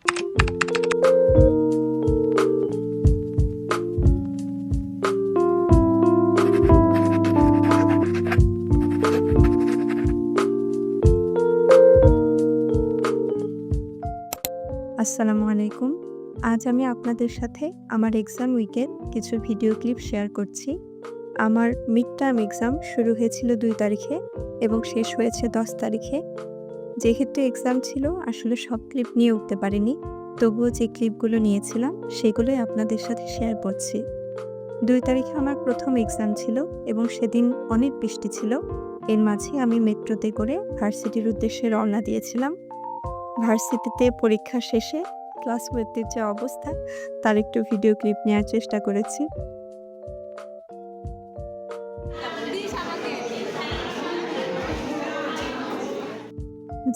আসসালামু আলাইকুম। আজ আমি আপনাদের সাথে আমার এক্সাম উইকের কিছু ভিডিও ক্লিপ শেয়ার করছি। আমার মিড টার্ম এক্সাম শুরু হয়েছিল ২ তারিখে এবং শেষ হয়েছে ১০ তারিখে। যেহেতু এক্সাম ছিল আসলে সব ক্লিপ নিয়ে উঠতে পারিনি। তবুও যে ক্লিপগুলো নিয়েছিলাম সেগুলোই আপনাদের সাথে শেয়ার করছি। ২ তারিখে আমার ১ম এক্সাম ছিল এবং সেদিন অনেক বৃষ্টি ছিল। এর মাঝে আমি মেট্রোতে করে ভার্সিটির উদ্দেশ্যে রওনা দিয়েছিলাম। ভার্সিটিতে পরীক্ষা শেষে ক্লাসমেটদের যে অবস্থা তার একটু ভিডিও ক্লিপ নেয়ার চেষ্টা করেছি।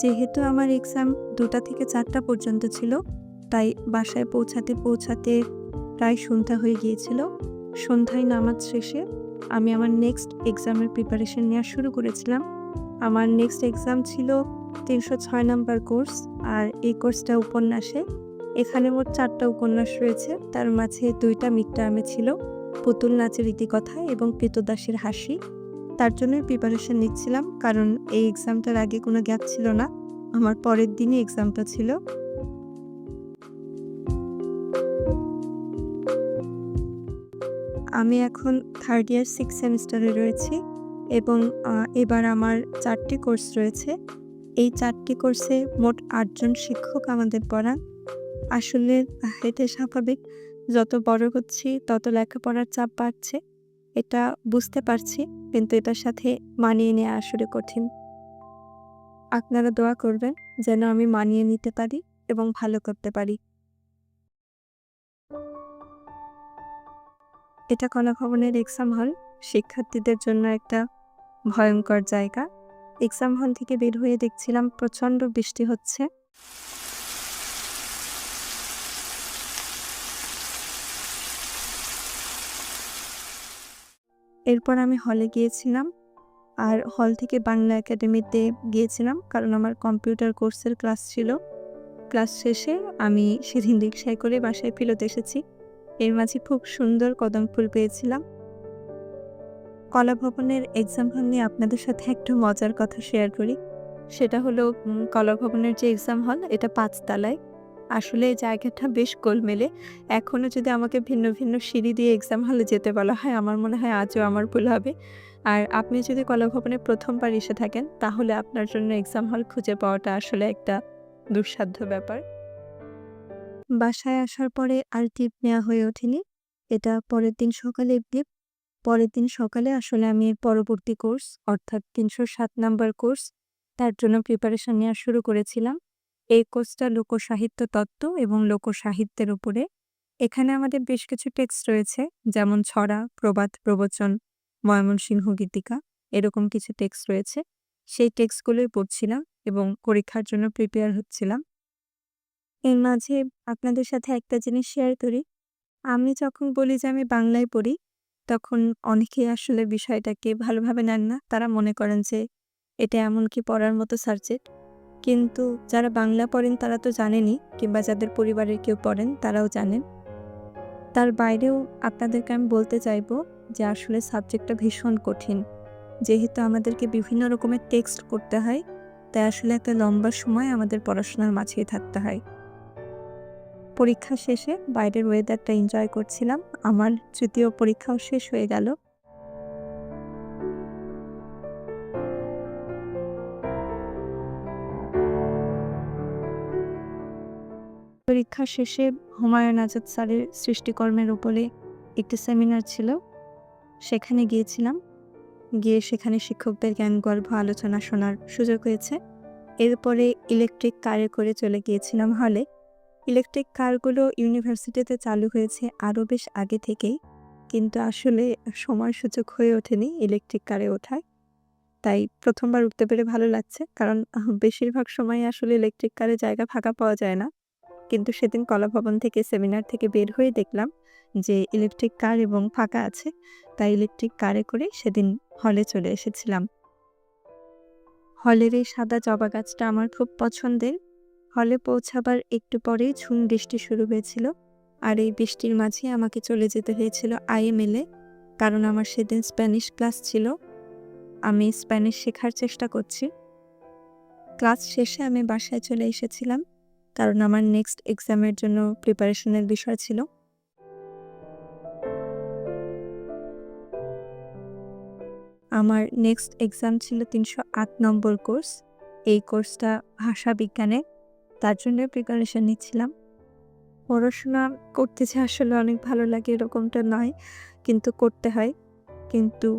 যেহেতু আমার এক্সাম ২টা থেকে ৪টা পর্যন্ত ছিল, তাই বাসায় পৌঁছাতে প্রায় সন্ধ্যা হয়ে গিয়েছিল। সন্ধ্যায় নামাজ শেষে আমি আমার নেক্সট এক্সামের প্রিপারেশন নেওয়া শুরু করেছিলাম। আমার নেক্সট এক্সাম ছিল ৩০৬ নাম্বার কোর্স, আর এই কোর্সটা উপন্যাসে। এখানে মোট ৪টা উপন্যাস রয়েছে, তার মাঝে ২টা মিড টার্মে ছিল, পুতুল নাচের ইতিকথা এবং ক্রীতদাসের হাসি। তার জন্যই প্রিপারেশন নিচ্ছিলাম, কারণ এই এক্সামটার আগে কোনো গ্যাপ ছিল না। আমার পরের দিনই এক্সামটা ছিল। আমি এখন 3rd ইয়ার 6th সেমিস্টারে রয়েছি এবং এবার আমার 4টি কোর্স রয়েছে। এই 4টি কোর্সে মোট 8 জন শিক্ষক আমাদের পড়ান। আসলে এটা স্বাভাবিক। যত বড় হচ্ছি তত লেখাপড়ার চাপ বাড়ছে। এটা বুঝতে পারছি, কিন্তু এটার সাথে মানিয়ে নেওয়া আসলে কঠিন। আপনারা দোয়া করবেন যেন আমি মানিয়ে নিতে পারি এবং ভালো করতে পারি। এটা কলাভবনের এক্সাম হল। শিক্ষার্থীদের জন্য একটা ভয়ঙ্কর জায়গা। এক্সাম হল থেকে বের হয়ে দেখছিলাম প্রচণ্ড বৃষ্টি হচ্ছে। এরপর আমি হলে গিয়েছিলাম, আর হল থেকে বাংলা একাডেমিতে গিয়েছিলাম, কারণ আমার কম্পিউটার কোর্সের ক্লাস ছিল। ক্লাস শেষে আমি সেদিন রিকশায় করে বাসায় ফেরত এসেছি। এর মাঝে খুব সুন্দর কদম ফুল পেয়েছিলাম। কলাভবনের এক্সাম হল নিয়ে আপনাদের সাথে একটু মজার কথা শেয়ার করি। সেটা হলো কলাভবনের যে এক্সাম হল এটা ৫ তলায়। আসলে এই জায়গাটা বেশ গোলমেলে। এখনো যদি আমাকে ভিন্ন ভিন্ন সিঁড়ি দিয়ে এক্সাম হলে যেতে বলা হয়, আমার মনে হয় আজও আমার ভুল হবে। আর আপনি যদি কলাভবনে ১ম বার এসে থাকেন, তাহলে আপনার জন্য এক্সাম হল খুঁজে পাওয়াটা আসলে একটা দুঃসাধ্য ব্যাপার। বাসায় আসার পরে আর ক্লিপ নেওয়া হয়ে ওঠেনি। এটা পরের দিন সকালের ক্লিপ। পরের দিন সকালে আসলে আমি এর পরবর্তী কোর্স অর্থাৎ ৩০৭ নাম্বার কোর্স, তার জন্য প্রিপারেশন নেওয়া শুরু করেছিলাম। এই কোর্সটা লোকসাহিত্য তত্ত্ব এবং লোকসাহিত্যের উপরে। এখানে আমাদের বেশ কিছু টেক্সট রয়েছে, যেমন ছড়া, প্রবাদ, প্রবচন, ময়মনসিংহ গীতিকা, এরকম কিছু টেক্সট রয়েছে। সেই টেক্সটগুলোই পড়ছিলাম এবং পরীক্ষার জন্য প্রিপেয়ার হচ্ছিলাম। এর মাঝে আপনাদের সাথে একটা জিনিস শেয়ার করি। আমি যখন বলি যে আমি বাংলায় পড়ি, তখন অনেকেই আসলে বিষয়টাকে ভালোভাবে নেন না। তারা মনে করেন যে এটা এমন কি পড়ার মতো সাবজেক্ট। কিন্তু যারা বাংলা পড়েন তারা তো জানেনই, কিংবা যাদের পরিবারের কেউ পড়েন তারাও জানেন। তার বাইরেও আপনাদেরকে আমি বলতে চাইবো যে আসলে সাবজেক্টটা ভীষণ কঠিন। যেহেতু আমাদেরকে বিভিন্ন রকমের টেক্সট পড়তে হয়, তাই আসলে একটা লম্বা সময় আমাদের পড়াশোনার মাঝেই থাকতে হয়। পরীক্ষা শেষে বাইরের ওয়েদারটা এনজয় করছিলাম। আমার ৩য় পরীক্ষাও শেষ হয়ে গেল। পরীক্ষা শেষে হুমায়ুন আজাদ স্যারের সৃষ্টিকর্মের উপরে একটি সেমিনার ছিল। সেখানে গিয়েছিলাম। গিয়ে সেখানে শিক্ষকদের জ্ঞানগর্ভ আলোচনা শোনার সুযোগ হয়েছে। এরপরে ইলেকট্রিক কারে করে চলে গিয়েছিলাম হলে। ইলেকট্রিক কারগুলো ইউনিভার্সিটিতে চালু হয়েছে আরও বেশ আগে থেকেই, কিন্তু আসলে সময় সুযোগ হয়ে ওঠেনি ইলেকট্রিক কারে ওঠার। তাই ১ম বার উঠতে পেরে ভালো লাগছে, কারণ বেশিরভাগ সময় আসলে ইলেকট্রিক কারে জায়গা ফাঁকা পাওয়া যায় না। কিন্তু সেদিন কলাভবন থেকে সেমিনার থেকে বের হয়ে দেখলাম যে ইলেকট্রিক কার এবং ফাঁকা আছে, তাই ইলেকট্রিক কারে করে সেদিন হলে চলে এসেছিলাম। হলের এই সাদা জবা গাছটা আমার খুব পছন্দের। হলে পৌঁছাবার একটু পরেই ঝুম বৃষ্টি শুরু হয়েছিল। আর এই বৃষ্টির মাঝে আমাকে চলে যেতে হয়েছিল IML এ, কারণ আমার সেদিন স্প্যানিশ ক্লাস ছিল। আমি স্প্যানিশ শেখার চেষ্টা করছি। ক্লাস শেষে আমি বাসায় চলে এসেছিলাম, কারণ আমার নেক্সট এক্সামের জন্য প্রিপারেশনের বিষয় ছিল। আমার নেক্সট এক্সাম ছিল ৩০৮ নম্বর কোর্স। এই কোর্সটা ভাষা বিজ্ঞানের, তার জন্য প্রিপারেশন নিচ্ছিলাম। পড়াশোনা করতে যে আসলে অনেক ভালো লাগে এরকমটা নয়, কিন্তু করতে হয়। কিন্তু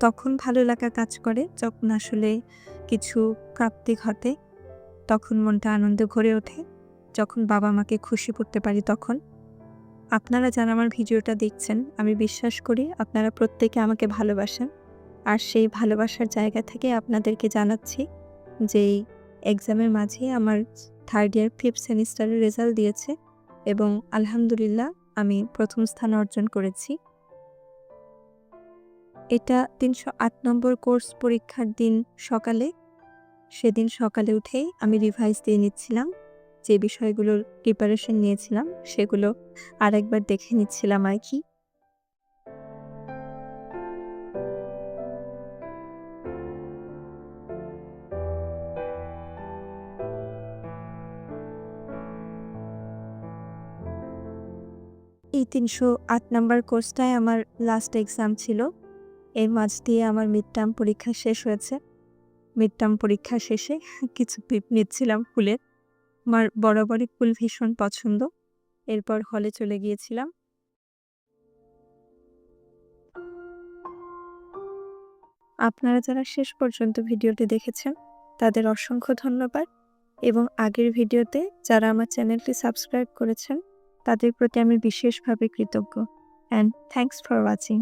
তখন ভালো লাগা কাজ করে যখন আসলে কিছু প্রাপ্তি ঘটে, তখন মনটা আনন্দে ভরে ওঠে। যখন বাবা মাকে খুশি করতে পারি তখন। আপনারা যারা আমার ভিডিওটা দেখছেন, আমি বিশ্বাস করি আপনারা প্রত্যেকে আমাকে ভালোবাসেন। আর সেই ভালোবাসার জায়গা থেকে আপনাদেরকে জানাচ্ছি যে এই এক্সামের মাঝে আমার 3rd ইয়ার 5th সেমিস্টারের রেজাল্ট দিয়েছে এবং আলহামদুলিল্লাহ আমি প্রথম স্থান অর্জন করেছি। এটা ৩০৮ নম্বর কোর্স পরীক্ষার দিন সকালে। সেদিন সকালে উঠেই আমি রিভাইজ দিয়ে নিচ্ছিলাম। যে বিষয়গুলোর প্রিপারেশন নিয়েছিলাম সেগুলো আরেকবার দেখে নিচ্ছিলাম আর কি। এই ৩০৮ নাম্বার কোর্সটাই আমার লাস্ট এক্সাম ছিল। এর মাঝ দিয়ে আমার মিড টার্ম পরীক্ষা শেষ হয়েছে। মিড টার্ম পরীক্ষা শেষে কিছু পিক নিচ্ছিলাম ফুলের। আমার বরাবরই ফুল ভীষণ পছন্দ। এরপর হলে চলে গিয়েছিলাম। আপনারা যারা শেষ পর্যন্ত ভিডিওটি দেখেছেন তাদের অসংখ্য ধন্যবাদ, এবং আগের ভিডিওতে যারা আমার চ্যানেলটি সাবস্ক্রাইব করেছেন তাদের প্রতি আমি বিশেষভাবে কৃতজ্ঞ। And thanks for watching.